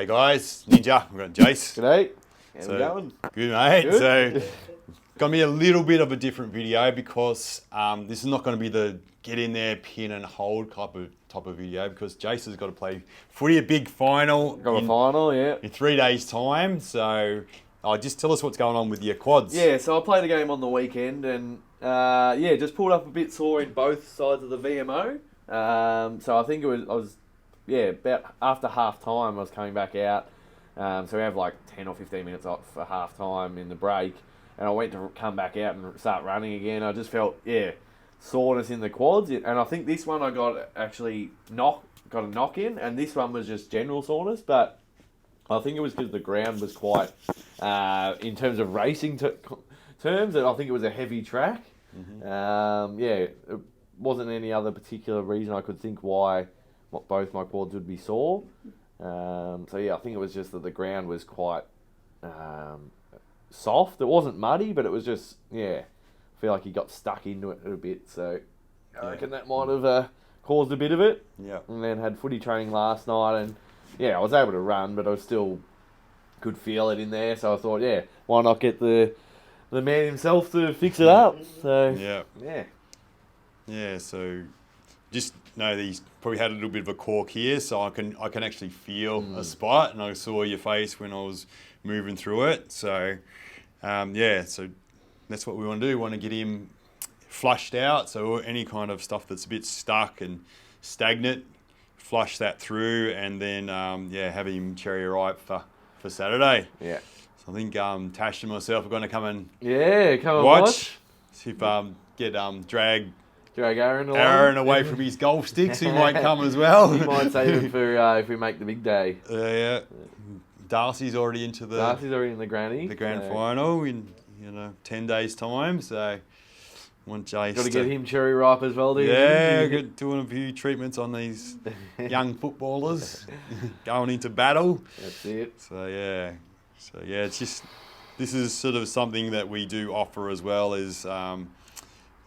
Hey guys, Ninja, we've got Jace. G'day. How's So, it going? Good mate. Good. So, gonna be a little bit of a different video because this is not going to be the get in there, pin and hold type of video because Jace has got to play footy, a big final. Got a final, yeah. In 3 days' time. So, just tell us what's going on with your quads. Yeah, so I played the game on the weekend and just pulled up a bit sore in both sides of the VMO. So I think about after half time I was coming back out. So we have like 10 or 15 minutes off for half time in the break. And I went to come back out and start running again. I just felt, soreness in the quads. And I think this one I got a knock in, and this one was just general soreness. But I think it was because the ground was quite, in terms of racing terms, and I think it was a heavy track. Mm-hmm. It wasn't any other particular reason I could think why both my quads would be sore. I think it was just that the ground was quite soft. It wasn't muddy, but it was just, I feel like he got stuck into it a bit. So I reckon that might have caused a bit of it. Yeah. And then had footy training last night, and I was able to run, but I still could feel it in there. So I thought, why not get the man himself to fix it up? So So just know that he's probably had a little bit of a cork here, so I can actually feel a spot, and I saw your face when I was moving through it. So so that's what we want to do. We want to get him flushed out. So any kind of stuff that's a bit stuck and stagnant, flush that through, and then have him cherry ripe for Saturday. Yeah. So I think Tash and myself are going to come and watch. See if get Drag Aaron away from his golf sticks. He might come as well. He might save him for if we make the big day. Darcy's already into the in the grand final in 10 days time. So want Jace got to get him cherry ripe as well, do you? Yeah, doing a few treatments on these young footballers going into battle. That's it. So it's just this is sort of something that we do offer as well as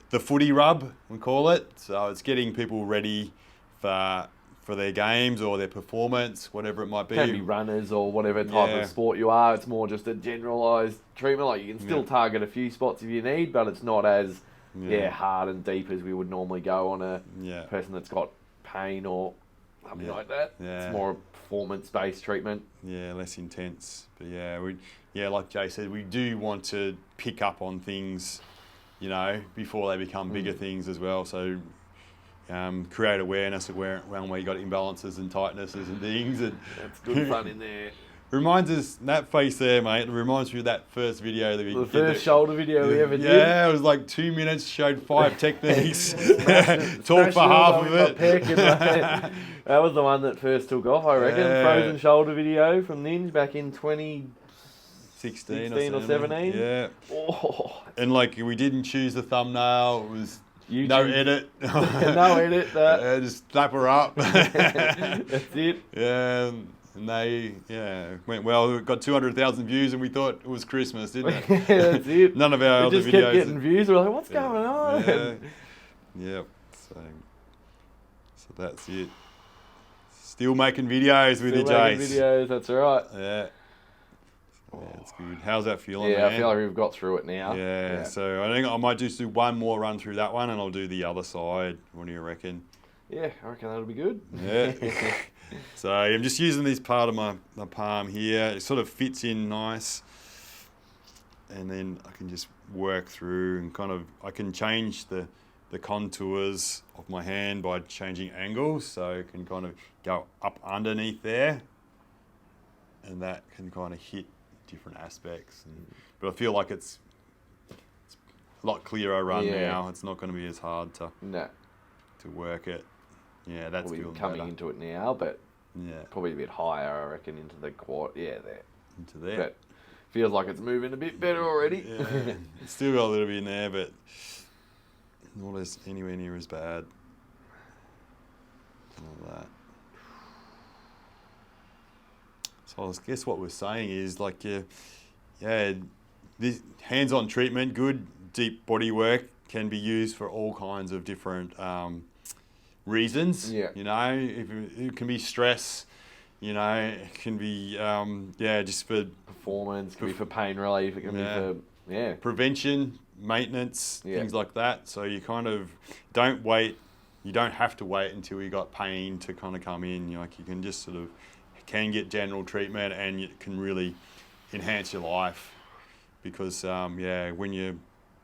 the footy rub, we call it. So it's getting people ready for their games or their performance, whatever it might be. Can be runners or whatever type of sport you are. It's more just a generalised treatment. Like you can still target a few spots if you need, but it's not as hard and deep as we would normally go on a person that's got pain or something like that. Yeah. It's more a performance-based treatment. Yeah, less intense. But like Jay said, we do want to pick up on things, before they become bigger things as well. So create awareness of where you got imbalances and tightnesses and things. And that's good fun in there. Reminds us, that face there, mate, it reminds me of that first video that we did. The first shoulder video we ever did. Yeah, it was like 2 minutes, showed 5 techniques. Talked for half of it. That was the one that first took off, I reckon. Frozen shoulder video from Ninja back in 2016 or 17. Yeah. Oh. And we didn't choose the thumbnail. It was YouTube. No edit. No edit. Just slap her up. That's it. Yeah. And they, went well. We got 200,000 views, and we thought it was Christmas, didn't it? That's it. None of our other videos. We just kept getting views. We're like, what's going on? Yep. So that's it. Still making videos with you, Jace. Videos. That's all right. Yeah. It's good. How's that feeling, man? I feel like we've got through it now. Yeah. So I think I might just do one more run through that one, and I'll do the other side. What do you reckon? Yeah, I reckon that'll be good. Yeah. So I'm just using this part of my palm here. It sort of fits in nice. And then I can just work through and I can change the contours of my hand by changing angles. So it can kind of go up underneath there. And that can kind of hit different aspects. But I feel like it's a lot clearer run now. It's not going to be as hard to work it. Yeah, that's feeling coming better. into it now, but probably a bit higher, I reckon, into the quad. Yeah, there. Into there. But feels like it's moving a bit better already. Yeah, it's still got a little bit in there, but not as anywhere near as bad. All that. So I guess what we're saying is this hands-on treatment, good deep body work can be used for all kinds of different reasons. Yeah. If it can be stress, You know, it can be, just for Performance, can be for pain relief, it can be for, prevention, maintenance, Yeah. things like that. So you kind of don't wait. You don't have to wait until you got pain to kind of come in. You can just sort of can get general treatment, and it can really enhance your life because when you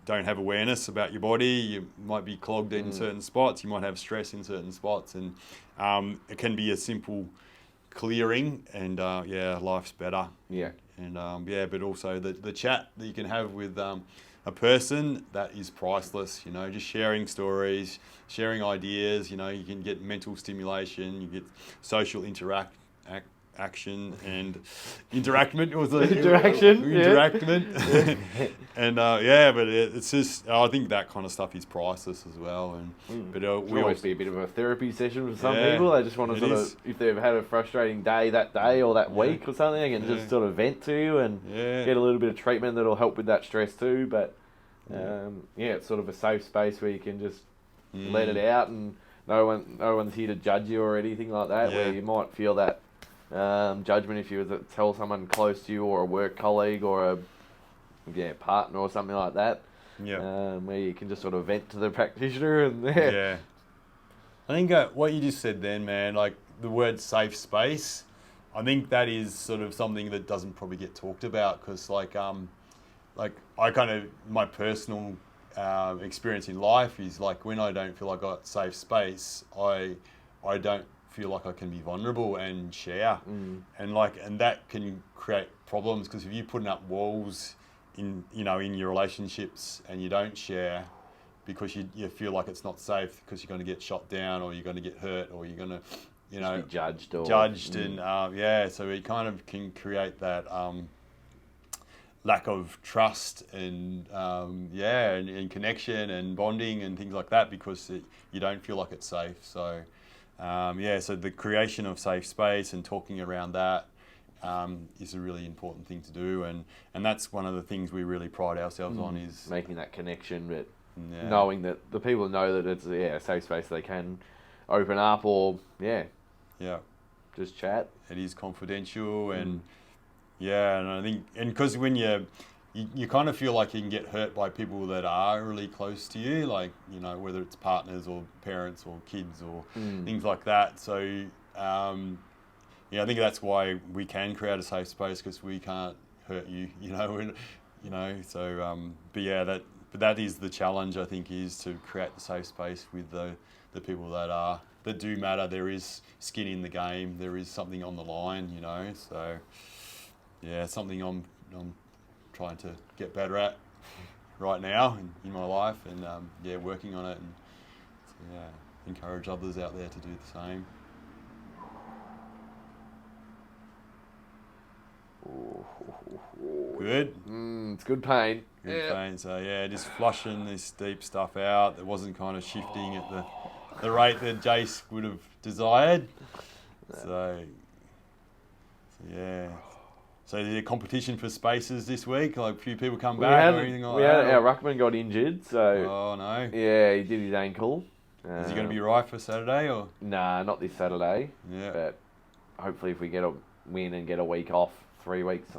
don't have awareness about your body, you might be clogged in certain spots. You might have stress in certain spots, and it can be a simple clearing, and life's better. Yeah. And but also the chat that you can have with a person, that is priceless. Just sharing stories, sharing ideas. You can get mental stimulation, you get social action and interactment was the interactment and but it's just I think that kind of stuff is priceless as well. And but it can always be a bit of a therapy session for some people. They just want to sort of, if they've had a frustrating day that day or that week or something, they can just sort of vent to and get a little bit of treatment that'll help with that stress too. But it's sort of a safe space where you can just let it out, and no one's here to judge you or anything like that. Where you might feel that judgment if you were to tell someone close to you or a work colleague or a partner or something like that. Where you can just sort of vent to the practitioner and I think what you just said then, man, like the word safe space, I think that is sort of something that doesn't probably get talked about because like I kind of, my personal experience in life is like when I don't feel I got safe space, I don't feel like I can be vulnerable and share, and that can create problems because if you're putting up walls in your relationships and you don't share because you feel like it's not safe because you're going to get shot down or you're going to get hurt or you're going to be judged and so it kind of can create that lack of trust and and connection and bonding and things like that because you don't feel like it's safe. So so the creation of safe space and talking around that is a really important thing to do, and that's one of the things we really pride ourselves on is making that connection, but knowing that the people know that it's a safe space they can open up or just chat. It is confidential and and I think because when you kind of feel like you can get hurt by people that are really close to you, like, whether it's partners or parents or kids or things like that. So, I think that's why we can create a safe space because we can't hurt you, so, but that is the challenge, I think, is to create the safe space with the people that do matter. There is skin in the game. There is something on the line, so, something I'm trying to get better at right now in my life, and working on it, and encourage others out there to do the same. Good. It's good pain. Good pain. So just flushing this deep stuff out. It wasn't kind of shifting at the rate that Jace would have desired. So So is there a competition for spaces this week? Like a few people come back or anything like that? Our ruckman got injured, so... Oh, no. Yeah, he did his ankle. Is he going to be right for Saturday? Or? Nah, not this Saturday. Yeah. But hopefully if we get a win and get a week off, 3 weeks,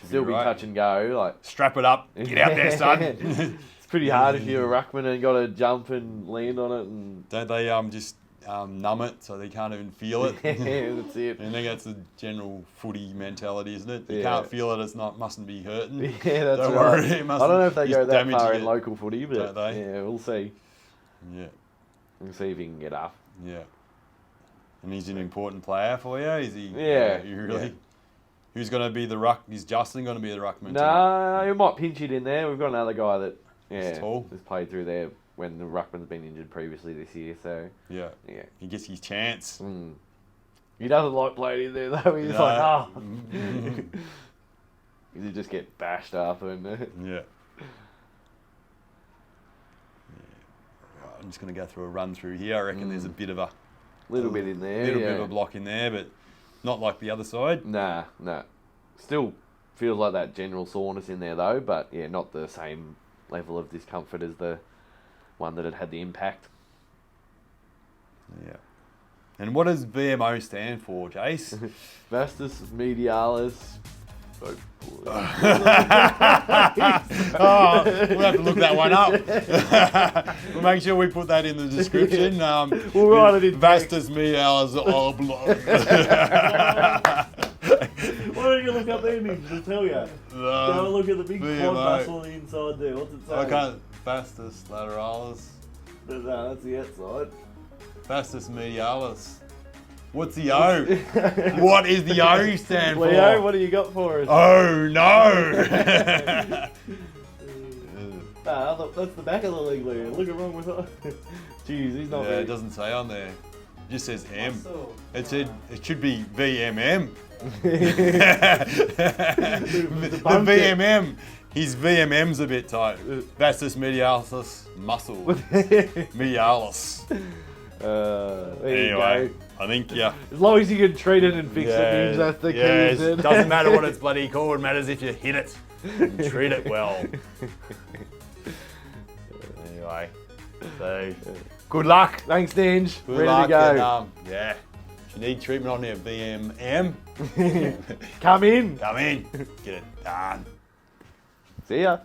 still be touch and go. Like strap it up, get out there, son. It's pretty hard if you're a ruckman and got to jump and land on it. And don't they just... numb it so they can't even feel it. Yeah, that's it. I think that's the general footy mentality, isn't it? You can't feel it, it's mustn't be hurting. Yeah, that's don't right. Worry, I don't know if they go that far in local footy, but we'll see. Yeah. We'll see if he can get up. Yeah. And he's an important player for you? Is he? Yeah. You really? Yeah. Who's going to be the ruck? Is Justin going to be the ruckman? No, he might pinch it in there. We've got another guy that has played through there when the ruckman's been injured previously this year, so... Yeah. He gets his chance. He doesn't like playing in there, though. He's like, He just get bashed up and... I'm just going to go through a run through here. I reckon there's a bit of a... Little bit in there, little bit of a block in there, but not like the other side. Nah. Still feels like that general soreness in there, though, but, not the same level of discomfort as the... one that had the impact. Yeah. And what does VMO stand for, Jace? Vastus medialis. We'll have to look that one up. We'll make sure we put that in the description. We'll write it in Vastus medialis oblong. Why don't you look up the image? It'll tell you. Go and look at the big quad VMO. muscle on the inside there. What's it say? I can't. Vastus lateralis. No, that's the outside. Vastus medialis. What's the O? What is the O stand for? Leo, what do you got for us? Oh no! Nah, that's the back of the leg, Leo. Look at wrong with it. Jeez, he's not Yeah, very... it doesn't say on there. It just says M. Muscle. It said it should be VMM. The Debunked it. VMM. His VMM's a bit tight. Vastus medialis muscle. Medialis. There Anyway, you go. I think yeah. As long as you can treat it and fix it, means that's the key. Yes, isn't it? doesn't matter what it's bloody called. It matters if you hit it and treat it well. Anyway, so good luck. Thanks, Dinge. Good Ready luck. to go. And, yeah. If you need treatment on your VMM, Come in. come in. Get it done. See ya.